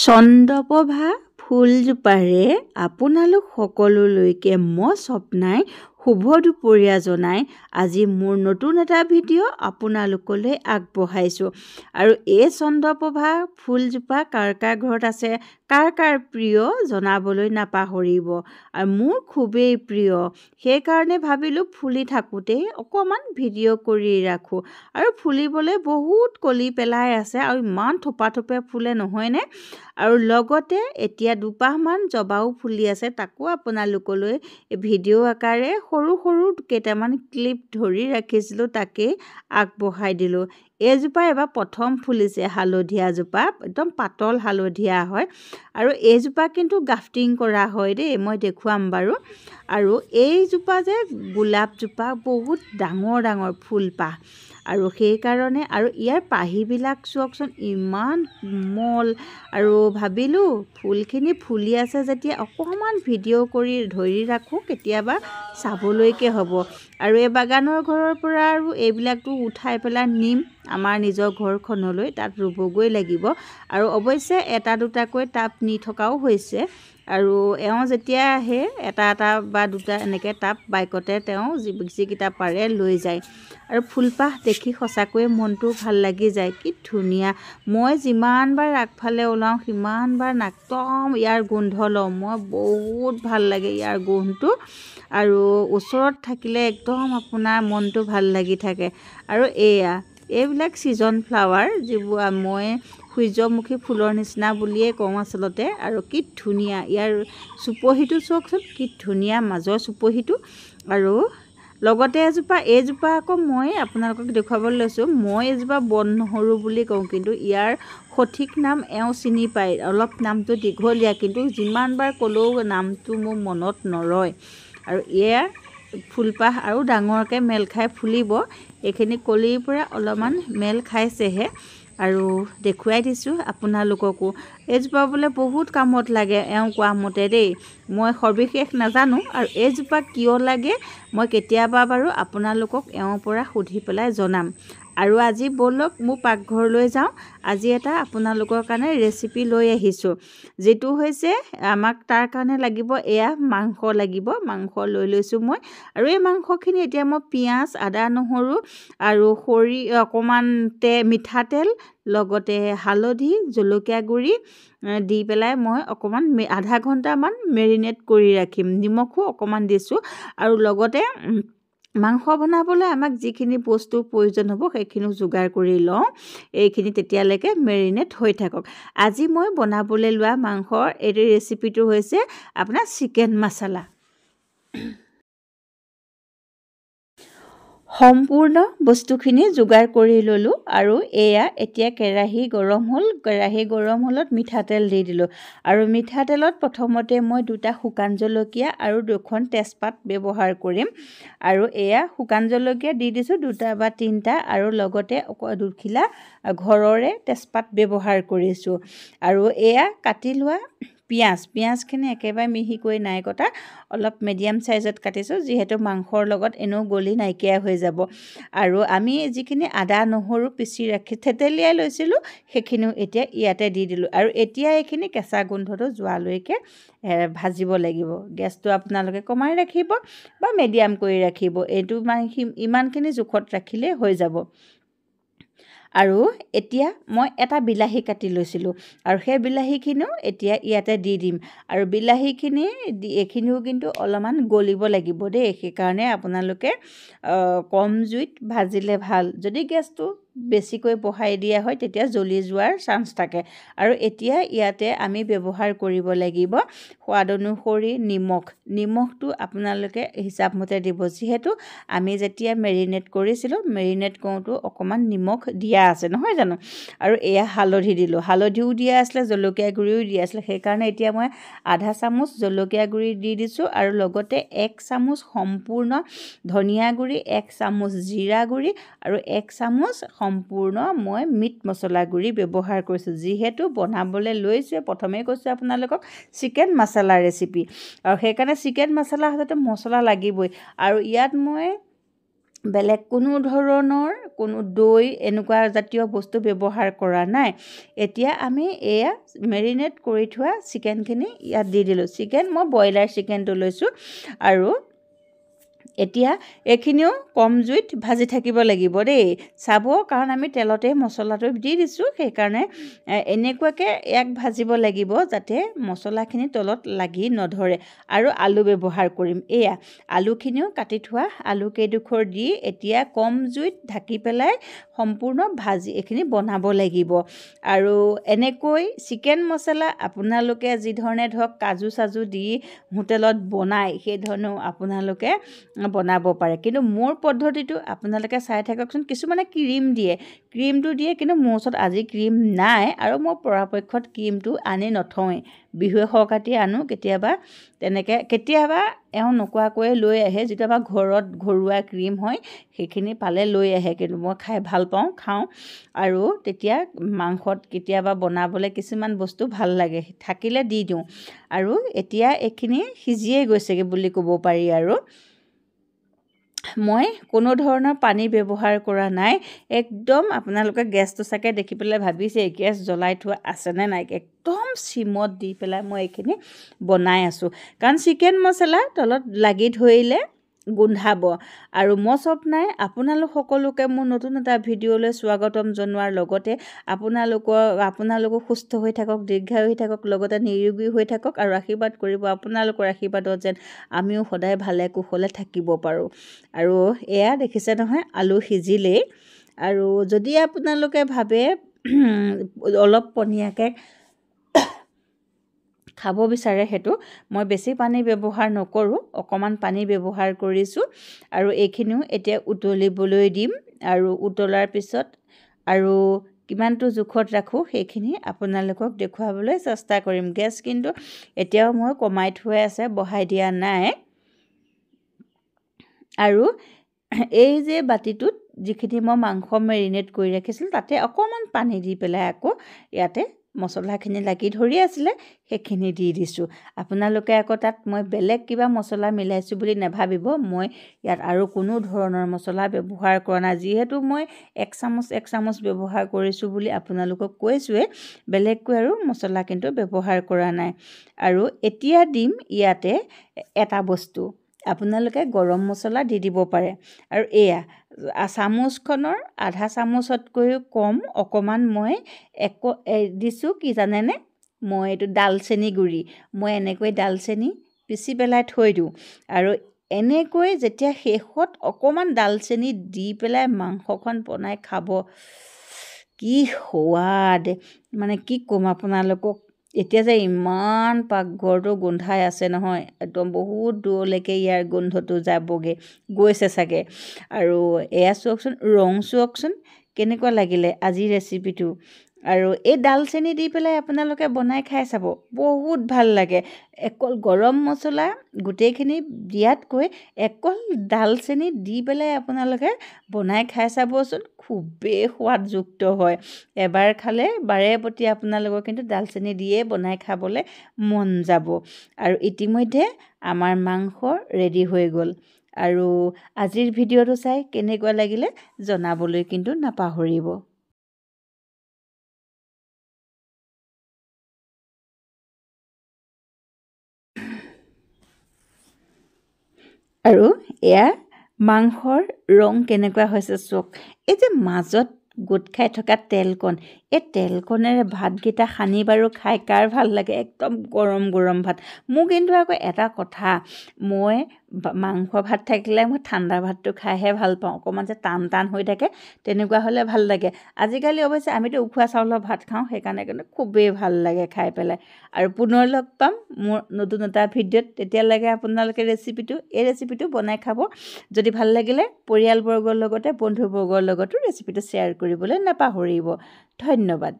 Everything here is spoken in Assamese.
চন্দ্ৰপ্ৰভা ফুলজোপাৰে আপোনালোক সকলোলৈকে মই স্বপ্নাই শুভ দুপৰীয়া জনাই আজি মোৰ নতুন এটা ভিডিঅ' আপোনালোকলৈ আগবঢ়াইছোঁ। আৰু এই চন্দ্ৰপ্ৰভা ফুলজোপা কাৰ কাৰ ঘৰত আছে, কাৰ কাৰ প্ৰিয় জনাবলৈ নাপাহৰিব। আৰু মোৰ খুবেই প্ৰিয়, সেইকাৰণে ভাবিলোঁ ফুলি থাকোঁতেই অকণমান ভিডিঅ' কৰি ৰাখোঁ। আৰু ফুলিবলৈ বহুত কলি পেলাই আছে আৰু ইমান থোপা থোপে ফুলে নহয়নে। আৰু লগতে এতিয়া দুপাহমান জবাও ফুলি আছে, তাকো আপোনালোকলৈ ভিডিঅ' আকাৰে সৰু সৰু কেইটামান ক্লিপ ধৰি ৰাখিছিলোঁ, তাকেই আগবঢ়াই দিলোঁ। এইজোপা এবাৰ প্ৰথম ফুলিছে, হালধীয়াজোপা একদম পাতল হালধীয়া হয়। আৰু এইজোপা কিন্তু গ্ৰাফটিং কৰা হয় দেই, মই দেখুৱাম বাৰু। আৰু এইজোপা যে গোলাপজোপা বহুত ডাঙৰ ডাঙৰ ফুলপাহ, আৰু সেইকাৰণে আৰু ইয়াৰ পাহিবিলাক চাওকচোন ইমান কোমল। আৰু ভাবিলোঁ ফুলখিনি ফুলি আছে যেতিয়া অকণমান ভিডিঅ' কৰি ধৰি ৰাখোঁ, কেতিয়াবা চাবলৈকে হ'ব। আৰু এই বাগানৰ ঘৰৰ পৰা আৰু এইবিলাকতো উঠাই পেলাই নিম আমাৰ নিজৰ ঘৰখনলৈ, তাত ৰুবগৈ লাগিব। আৰু অৱশ্যে এটা দুটাকৈ টাব নি থকাও হৈছে। আৰু এওঁ যেতিয়া আহে এটা এটা বা দুটা এনেকৈ টাব বাইকতে তেওঁ যিকেইটা পাৰে লৈ যায়। আৰু ফুলপাহ দেখি সঁচাকৈয়ে মনটো ভাল লাগি যায়, কি ধুনীয়া। মই যিমানবাৰ আগফালে ওলাওঁ সিমানবাৰ একদম ইয়াৰ গোন্ধ লওঁ, মই বহুত ভাল লাগে ইয়াৰ গোন্ধটো। আৰু ওচৰত থাকিলে একদম আপোনাৰ মনটো ভাল লাগি থাকে। আৰু এইবিলাক ছিজন ফ্লাৱাৰ, যিবোৰ মই সূৰ্যমুখী ফুলৰ নিচিনা বুলিয়ে কওঁ আচলতে। আৰু কি ধুনীয়া ইয়াৰ চুপহিটো চাওকচোন, কি ধুনীয়া মাজৰ চুপহিটো। আৰু লগতে এইজোপা আকৌ মই আপোনালোকক দেখুৱাবলৈ লৈছোঁ, মই এইজোপা বন নহৰু বুলি কওঁ, কিন্তু ইয়াৰ সঠিক নাম এওঁ চিনি পায়। অলপ নামটো দীঘলীয়া, কিন্তু যিমানবাৰ ক'লেও নামটো মোৰ মনত নৰয়। আৰু এয়া ফুলপাহ আৰু ডাঙৰকৈ মেল খাই ফুলিব, এইখিনি কলিৰ পৰা অলপমান মেল খাইছেহে। আৰু দেখুৱাই দিছোঁ আপোনালোককো। এইজোপা বোলে বহুত কামত লাগে এওঁ কোৱা মতে দেই, মই সবিশেষ নাজানো। আৰু এইজোপা কিয় লাগে মই কেতিয়াবা বাৰু আপোনালোকক এওঁৰ পৰা সুধি পেলাই জনাম। আৰু আজি ব'লক মোৰ পাকঘৰলৈ যাওঁ। আজি এটা আপোনালোকৰ কাৰণে ৰেচিপি লৈ আহিছোঁ, যিটো হৈছে আমাক তাৰ কাৰণে লাগিব মাংস লাগিব। মাংস লৈ লৈছোঁ মই। আৰু এই মাংসখিনি এতিয়া মই পিঁয়াজ, আদা, নহৰু আৰু অকণমান মিঠাতেল, লগতে হালধি, জলকীয়া গুড়ি দি পেলাই মই অকণমান আধা ঘণ্টামান মেৰিনেট কৰি ৰাখিম। নিমখো অকণমান দিছোঁ। আৰু লগতে মাংস বনাবলৈ আমাক যিখিনি বস্তুৰ প্ৰয়োজন হ'ব সেইখিনিও যোগাৰ কৰি লওঁ। এইখিনি তেতিয়ালৈকে মেৰিনেট হৈ থাকক। আজি মই বনাবলৈ লোৱা মাংসৰ এইটো ৰেচিপিটো হৈছে আপোনাৰ চিকেন মছলা। সম্পূৰ্ণ বস্তুখিনি যোগাৰ কৰি ল'লোঁ। আৰু এতিয়া কেৰাহী গৰম হ'ল, কেৰাহী গৰম হ'লত মিঠাতেল দি দিলোঁ। আৰু মিঠাতেলত প্ৰথমতে মই 2টা শুকান জলকীয়া আৰু 2খন তেজপাত ব্যৱহাৰ কৰিম। আৰু শুকান জলকীয়া দি দিছোঁ 2টা বা 3টা, আৰু লগতে দুখিলা ঘৰৰে তেজপাত ব্যৱহাৰ কৰিছোঁ। আৰু কাটি লোৱা পিঁয়াজখিনি একেবাৰে মিহিকৈ নাই কটা, অলপ মিডিয়াম চাইজত কাটিছোঁ, যিহেতু মাংসৰ লগত এনেও গলি নাইকিয়া হৈ যাব। আৰু আমি যিখিনি আদা নহৰু পিচি থেতেলিয়াই লৈছিলোঁ সেইখিনিও এতিয়া ইয়াতে দি দিলোঁ। আৰু এতিয়া এইখিনি কেঁচা গোন্ধটো যোৱালৈকে ভাজিব লাগিব। গেছটো আপোনালোকে কমাই ৰাখিব বা মিডিয়াম কৰি ৰাখিব, এইটো ইমানখিনি জোখত ৰাখিলেই হৈ যাব। আৰু এতিয়া মই এটা বিলাহী কাটি লৈছিলোঁ, আৰু সেই বিলাহীখিনিও এতিয়া ইয়াতে দি দিম। আৰু বিলাহীখিনি এইখিনিও কিন্তু অলপমান গলিব লাগিব দেই, সেইকাৰণে আপোনালোকে কম জুইত ভাজিলে ভাল। যদি গেছটো বেছিকৈ বঢ়াই দিয়া হয় তেতিয়া জ্বলি যোৱাৰ চান্স থাকে। আৰু এতিয়া ইয়াতে আমি ব্যৱহাৰ কৰিব লাগিব সোৱাদ অনুসৰি নিমখটো আপোনালোকে হিচাপমতে দিব, যিহেতু আমি যেতিয়া মেৰিনেট কৰিছিলোঁ, মেৰিনেট কৰোঁতেও অকণমান নিমখ দিয়া আছে নহয় জানো। আৰু হালধি দিলোঁ, হালধিও দিয়া আছিলে, জলকীয়া গুড়িও দিয়া আছিলে, সেইকাৰণে এতিয়া মই আধা চামুচ জলকীয়া গুড়ি দি দিছোঁ। আৰু লগতে 1 চামুচ সম্পূৰ্ণ ধনিয়া গুড়ি, 1 চামুচ জিৰা গুড়ি, আৰু 1 চামুচ সম্পূৰ্ণ মই মিট মছলা গুড়ি ব্যৱহাৰ কৰিছোঁ। যিহেতু বনাবলৈ লৈছোঁ, প্ৰথমেই কৈছোঁ আপোনালোকক চিকেন মছলা ৰেচিপি, আৰু সেইকাৰণে চিকেন মছলা হ'লেতো মছলা লাগিবই। আৰু ইয়াত মই বেলেগ কোনো ধৰণৰ কোনো দৈ এনেকুৱা জাতীয় বস্তু ব্যৱহাৰ কৰা নাই। এতিয়া আমি এয়া মেৰিনেট কৰি থোৱা চিকেনখিনি ইয়াত দি দিলোঁ। চিকেন মই ব্ৰইলাৰ চিকেনটো লৈছোঁ আৰু এতিয়া এইখিনিও কম জুইত ভাজি থাকিব লাগিব দেই, চাব, কাৰণ আমি তেলতে মছলাটো দি দিছোঁ, সেইকাৰণে এনেকুৱাকৈ ইয়াক ভাজিব লাগিব যাতে মছলাখিনি তলত লাগি নধৰে। আৰু আলু ব্যৱহাৰ কৰিম। এয়া আলুখিনিও কাটি থোৱা আলুকেইডোখৰ দি এতিয়া কম জুইত ঢাকি পেলাই সম্পূৰ্ণ ভাজি এইখিনি বনাব লাগিব। আৰু এনেকৈ চিকেন মছলা আপোনালোকে যিধৰণে ধৰক কাজু চাজু দি হোটেলত বনায় সেইধৰণেও আপোনালোকে বনাব পাৰে, কিন্তু মোৰ পদ্ধতিটো আপোনালোকে চাই থাককচোন। কিছুমানে ক্ৰীম দিয়ে, ক্ৰীমটো দিয়ে, কিন্তু মোৰ ওচৰত আজি ক্ৰীম নাই আৰু মই পৰাপক্ষত ক্ৰীমটো আনি নথওঁৱেই। বিহুৱে সংক্ৰান্তি আনো কেতিয়াবা, তেনেকৈ কেতিয়াবা এওঁ নোকোৱাকৈয়ে লৈ আহে, যিটো আমাৰ ঘৰত ঘৰুৱা ক্ৰীম হয় সেইখিনি পালে লৈ আহে, কিন্তু মই খাই ভাল পাওঁ, খাওঁ। আৰু তেতিয়া মাংসত কেতিয়াবা বনাবলৈ কিছুমান বস্তু ভাল লাগে, থাকিলে দি দিওঁ। আৰু এতিয়া এইখিনি সিজিয়েই গৈছেগৈ বুলি ক'ব পাৰি। আৰু মই কোনো ধৰণৰ পানী ব্যৱহাৰ কৰা নাই। একদম আপোনালোকে গেছটো চাগে দেখি পেলাই ভাবিছে গেছ জ্বলাই থোৱা আছেনে নাই, একদম চিমত দি পেলাই মই এইখিনি বনাই আছোঁ। কাৰণ চিকেন মছলা তলত লাগি ধৰিলে গোন্ধাব। আৰু মই স্বপ্নাই আপোনালোক সকলোকে মোৰ নতুন এটা ভিডিঅ'লৈ স্বাগতম জনোৱাৰ লগতে আপোনালোকো সুস্থ হৈ থাকক, দীৰ্ঘায়ু হৈ থাকক, লগতে নিৰোগী হৈ থাকক আৰু আশীৰ্বাদ কৰিব আপোনালোকৰ আশীৰ্বাদত যেন আমিও সদায় ভালে কুশলে থাকিব পাৰোঁ। আৰু এয়া দেখিছে নহয়, আলু সিজিলেই। আৰু যদি আপোনালোকে ভাবে অলপ পনীয়াকৈ খাব বিচাৰে, সেইটো মই বেছি পানী ব্যৱহাৰ নকৰোঁ, অকণমান পানী ব্যৱহাৰ কৰিছোঁ। আৰু এইখিনিও এতিয়া উতলিবলৈ দিম, আৰু উতলাৰ পিছত আৰু কিমানটো জোখত ৰাখোঁ সেইখিনি আপোনালোকক দেখুৱাবলৈ চেষ্টা কৰিম। গেছ কিন্তু এতিয়াও মই কমাই থোৱাই আছে, বঢ়াই দিয়া নাই। আৰু এই যে বাতিটোত যিখিনি মই মাংস মেৰিনেট কৰি ৰাখিছিলোঁ তাতে অকণমান পানী দি পেলাই আকৌ ইয়াতে মছলাখিনি লাগি ধৰি আছিলে সেইখিনি দি দিছোঁ। আপোনালোকে আকৌ তাত মই বেলেগ কিবা মছলা মিলাইছোঁ বুলি নাভাবিব, মই ইয়াত আৰু কোনো ধৰণৰ মছলা ব্যৱহাৰ কৰা নাই। যিহেতু মই এক চামুচ ব্যৱহাৰ কৰিছোঁ বুলি আপোনালোকক কৈছোঁৱে, বেলেগকৈ আৰু মছলা কিন্তু ব্যৱহাৰ কৰা নাই। আৰু এতিয়া দিম ইয়াতে এটা বস্তু, আপোনালোকে গৰম মছলা দি দিব পাৰে। আৰু এয়া চামুচখনৰ আধা চামুচতকৈও কম অকণমান মই দিছোঁ, কি জানেনে, মই এইটো ডালচেনি গুড়ি, মই এনেকৈ ডালচেনি পিচি পেলাই থৈ দিওঁ। আৰু এনেকৈ যেতিয়া শেষত অকণমান ডালচেনি দি পেলাই মাংসখন বনাই খাব, কি সোৱাদ, মানে কি ক'ম আপোনালোকক। এতিয়া যে ইমান পাকঘৰটো গোন্ধাই আছে নহয়, একদম বহুত দূৰলৈকে ইয়াৰ গোন্ধটো যাবগৈ, গৈছে চাগে। আৰু এয়া চাওকচোন, ৰং চাওকচোন কেনেকুৱা লাগিলে আজিৰ ৰেচিপিটো। আৰু এই ডালচেনি দি পেলাই আপোনালোকে বনাই খাই চাব, বহুত ভাল লাগে। অকল গৰম মছলা গোটেইখিনি দিয়াতকৈ অকল ডালচেনি দি পেলাই আপোনালোকে বনাই খাই চাবচোন, খুবেই সোৱাদযুক্ত হয়। এবাৰ খালে বাৰে প্ৰতি আপোনালোকৰ কিন্তু ডালচেনি দিয়ে বনাই খাবলৈ মন যাব। আৰু ইতিমধ্যে আমাৰ মাংস ৰেডি হৈ গ'ল। আৰু আজিৰ ভিডিঅ'টো চাই কেনেকুৱা লাগিলে জনাবলৈ কিন্তু নাপাহৰিব। আৰু এয়া মাংসৰ ৰং কেনেকুৱা হৈছে চাওক, এই যে মাজত গোট খাই থকা তেলকণ, এই তেলকণেৰে ভাতকেইটা সানি বাৰু খাই কাৰ ভাল লাগে, একদম গৰম গৰম ভাত। মোৰ কিন্তু আকৌ এটা কথা, মই মাংস ভাত থাকিলে মই ঠাণ্ডা ভাতটো খাইহে ভাল পাওঁ, অকণমান যে টান টান হৈ থাকে তেনেকুৱা হ'লে ভাল লাগে। আজিকালি অৱশ্যে আমিতো উখোৱা চাউলৰ ভাত খাওঁ, সেইকাৰণে কিন্তু খুবেই ভাল লাগে খাই পেলাই। আৰু পুনৰ লগ পাম মোৰ নতুন এটা ভিডিঅ'ত, তেতিয়ালৈকে আপোনালোকে এই ৰেচিপিটো বনাই খাব। যদি ভাল লাগিলে পৰিয়ালবৰ্গৰ লগতে বন্ধুবৰ্গৰ লগতো ৰেচিপিটো শ্বেয়াৰ কৰিবলৈ নাপাহৰিব। ধন্যবাদ।